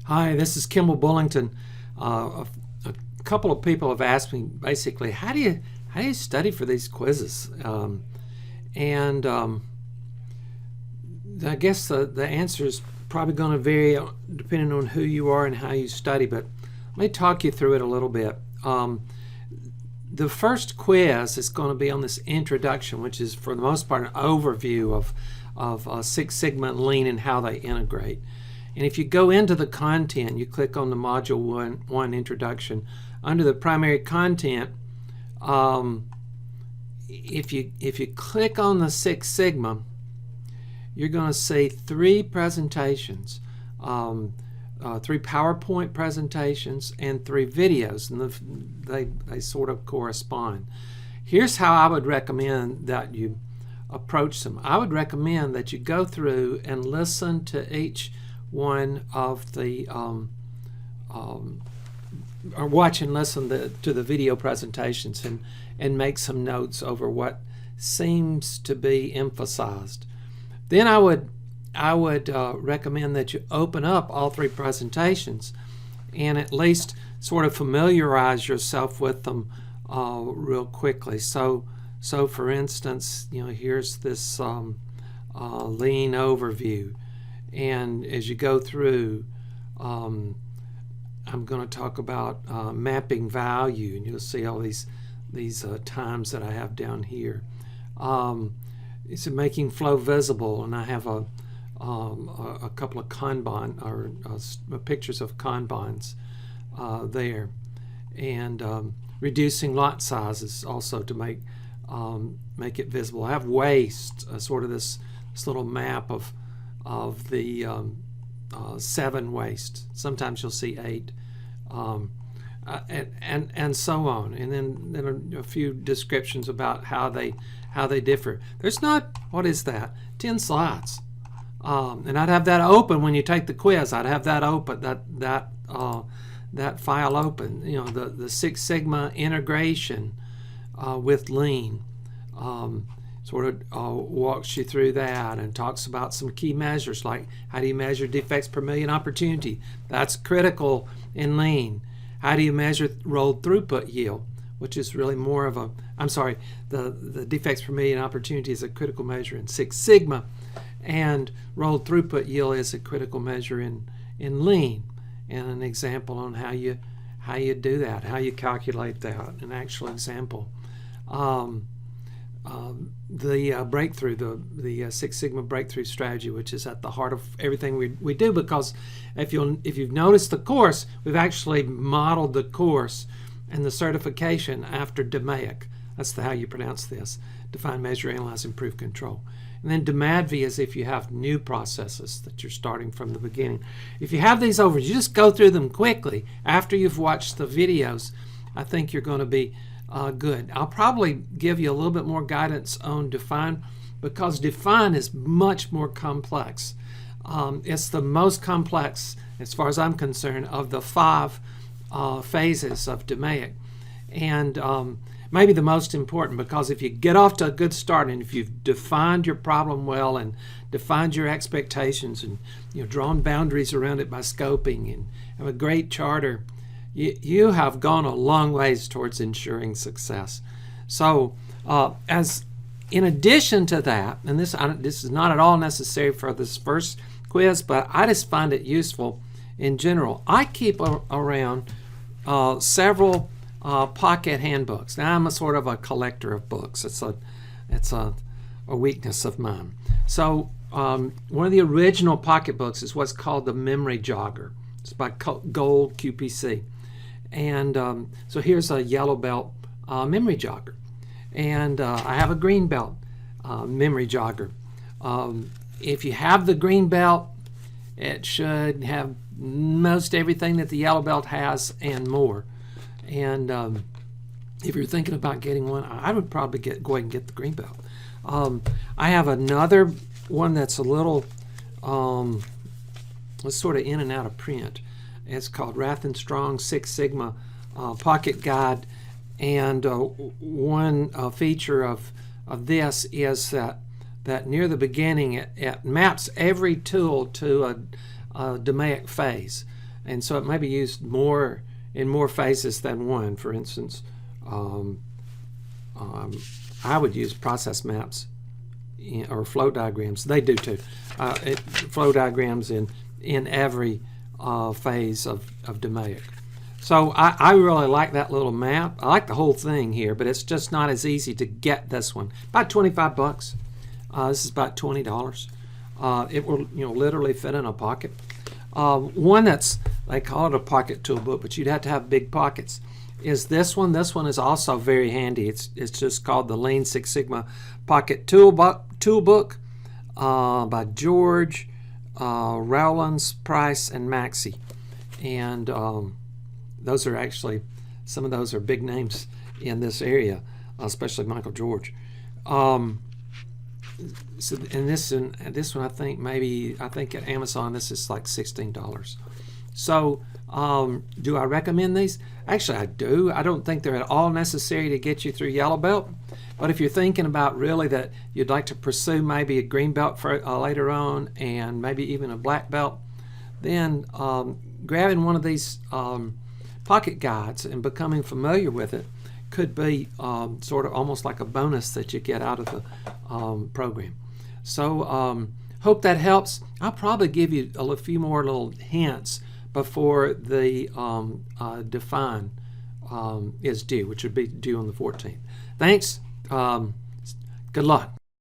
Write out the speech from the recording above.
Hi, this is Kimball Bullington. A couple of people have asked me basically, how do you study for these quizzes? I guess the answer is probably going to vary depending on who you are and how you study, but let me talk you through it a little bit. The first quiz is going to be on this introduction, which is for the most part an overview of Six Sigma and Lean and how they integrate. And if you go into the content, you click on the Module 1 Introduction. Under the primary content, if you click on the Six Sigma, you're going to see three presentations, three PowerPoint presentations and three videos, and they sort of correspond. Here's how I would recommend that you approach them. I would recommend that you go through and listen to each one of the or watch and listen to the video presentations and make some notes over what seems to be emphasized. Then I would recommend that you open up all three presentations and at least sort of familiarize yourself with them real quickly. So for instance, here's this lean overview. And as you go through, I'm going to talk about mapping value, and you'll see all these times that I have down here. It's making flow visible, and I have a couple of Kanban or pictures of Kanbans there, and reducing lot sizes also to make it visible. I have waste, sort of this little map of the 7 waste. Sometimes you'll see 8, and so on. And then a few descriptions about how they differ. There's not, what is that, 10 slides. And I'd have that open when you take the quiz. I'd have that open, that file open. The Six Sigma integration with Lean. Sort of walks you through that and talks about some key measures, like how do you measure defects per million opportunity? That's critical in Lean. How do you measure rolled throughput yield, which is really more of a, the defects per million opportunity is a critical measure in Six Sigma, and rolled throughput yield is a critical measure in Lean, and an example on how you do that, how you calculate that, an actual example. The breakthrough, the Six Sigma breakthrough strategy, which is at the heart of everything we do, because if you've noticed the course, we've actually modeled the course and the certification after DMAIC. That's how you pronounce this: define, measure, analyze, improve, control. And then DMADV is if you have new processes that you're starting from the beginning. If you have these over, you just go through them quickly after you've watched the videos. I think you're going to be good. I'll probably give you a little bit more guidance on define, because define is much more complex. It's the most complex, as far as I'm concerned, of the 5 phases of DMAIC, and maybe the most important, because if you get off to a good start and if you've defined your problem well and defined your expectations and drawn boundaries around it by scoping and have a great charter, you have gone a long ways towards ensuring success. So as in addition to that, and this is not at all necessary for this first quiz, but I just find it useful in general. I keep around several pocket handbooks. Now I'm a sort of a collector of books. It's a weakness of mine. So one of the original pocket books is what's called the Memory Jogger. It's by Gold QPC. And so here's a yellow belt memory jogger, and I have a green belt memory jogger. If you have the green belt, it should have most everything that the yellow belt has and more. And if you're thinking about getting one, I would probably go ahead and get the green belt. I have another one that's a little it's sort of in and out of print. It's called Rath and Strong Six Sigma Pocket Guide, and one feature of this is that near the beginning it maps every tool to a DMAIC phase, and so it may be used more in more phases than one. For instance, I would use process maps or flow diagrams. They do too. Flow diagrams in every phase of DMAIC. So I really like that little map. I like the whole thing here, but it's just not as easy to get this one. About 25 bucks. This is about $20. It will literally fit in a pocket. One that's, they call it a pocket toolbook, but you'd have to have big pockets, is this one. This one is also very handy. It's just called the Lean Six Sigma Pocket Toolbook by George, Rowlands, Price, and Maxey. And those are actually, some of those are big names in this area, especially Michael George. So, and this one I think at Amazon this is like $16. So do I recommend these? Actually, I do. I don't think they're at all necessary to get you through yellow belt, but if you're thinking about really that you'd like to pursue maybe a green belt for later on and maybe even a black belt, then grabbing one of these pocket guides and becoming familiar with it could be sort of almost like a bonus that you get out of the program. So hope that helps. I'll probably give you a few more little hints before the define is due, which would be due on the 14th. Thanks. Good luck.